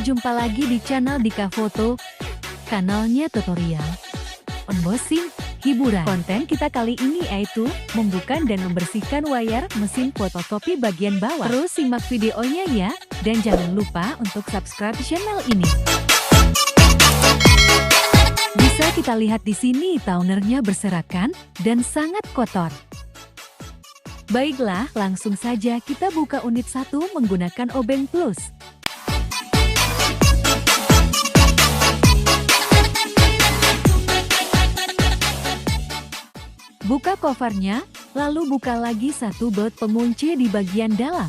Berjumpa lagi di channel Dika Foto, kanalnya tutorial, unboxing, hiburan. Konten kita kali ini yaitu membuka dan membersihkan layar mesin fotokopi bagian bawah. Terus simak videonya ya, dan jangan lupa untuk subscribe channel ini. Bisa kita lihat di sini tonernya berserakan dan sangat kotor. Baiklah, langsung saja kita buka unit 1 menggunakan obeng plus. Buka covernya, lalu buka lagi satu baut pengunci di bagian dalam.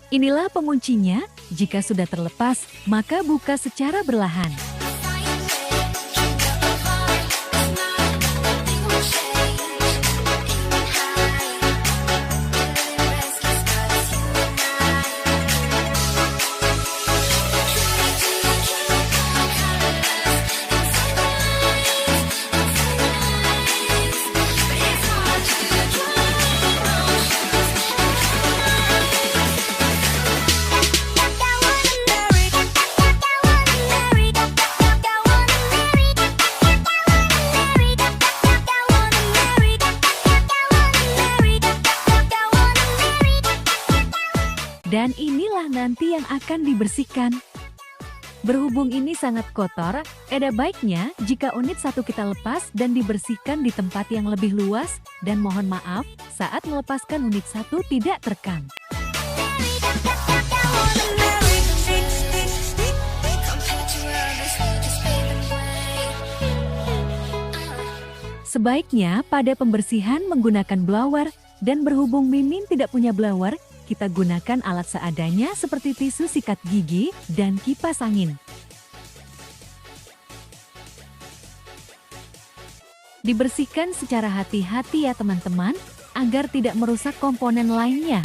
Inilah penguncinya. Jika sudah terlepas, maka buka secara perlahan. Dan inilah nanti yang akan dibersihkan. Berhubung ini sangat kotor, ada baiknya jika unit 1 kita lepas dan dibersihkan di tempat yang lebih luas, dan mohon maaf saat melepaskan unit 1 tidak terekam. Sebaiknya pada pembersihan menggunakan blower, dan berhubung Mimin tidak punya blower, kita gunakan alat seadanya seperti tisu sikat gigi dan kipas angin. Dibersihkan secara hati-hati ya teman-teman, agar tidak merusak komponen lainnya.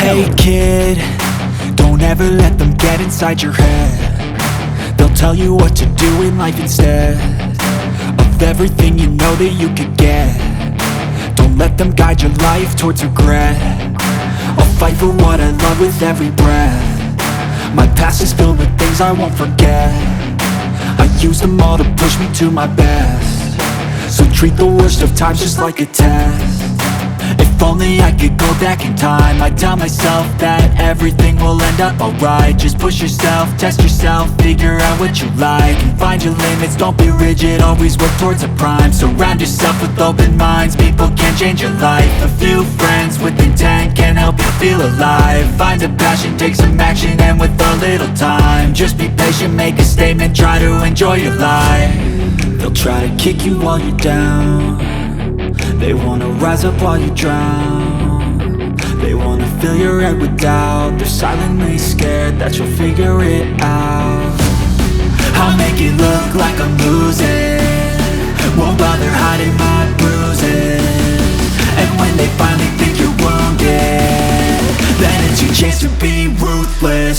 Hey kid, don't ever let them get inside your head. They'll tell you what to do in life instead of everything you know that you could get. Don't let them guide your life towards regret. I'll fight for what I love with every breath. My past is filled with things I won't forget. I use them all to push me to my best. So treat the worst of times just like a test. If only I could go back in time, I'd tell myself that everything will end up alright. Just push yourself, test yourself, figure out what you like, and find your limits, don't be rigid, always work towards a prime. Surround yourself with open minds, people can change your life. A few friends with intent can help you feel alive. Find a passion, take some action, and with a little time, just be patient, make a statement, try to enjoy your life. They'll try to kick you while you're down. They wanna rise up while you drown. They wanna fill your head with doubt. They're silently scared that you'll figure it out. I'll make it look like I'm losing, won't bother hiding my bruises. And when they finally think you're wounded, then it's your chance to be ruthless.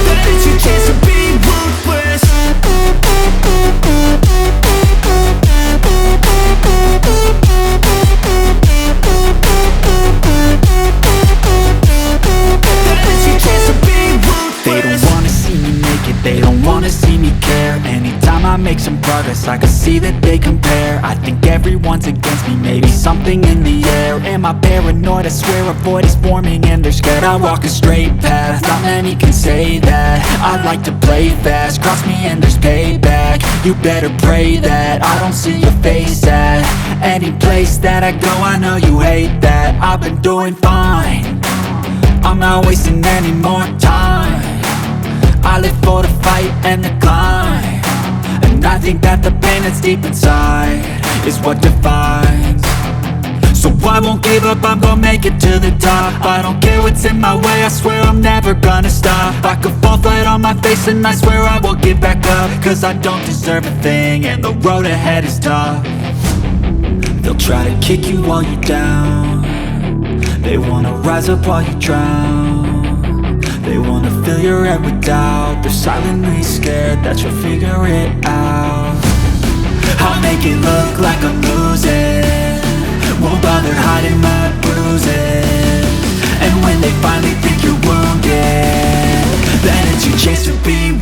Then it's your chance to be ruthless. make some progress, I can see that they compare. I think everyone's against me, maybe something in the air. Am I paranoid? I swear a void is forming and they're scared. I walk a straight path, not many can say that. I like to play fast, cross me and there's payback. You better pray that I don't see your face at any place that I go. I know you hate that. I've been doing fine, I'm not wasting any more time. I live for the fight and the climb, and I think that the pain that's deep inside is what defines. So I won't give up, I'm gonna make it to the top. I don't care what's in my way, I swear I'm never gonna stop. I could fall flat on my face and I swear I will get back up, cause I don't deserve a thing and the road ahead is tough. They'll try to kick you while you're down, they wanna rise up while you drown. They wanna fill your head with doubt, they're silently scared that you'll figure it out. I'll make it look like I'm losing, won't bother hiding my bruises. And when they finally think you're wounded, then it's your chance to be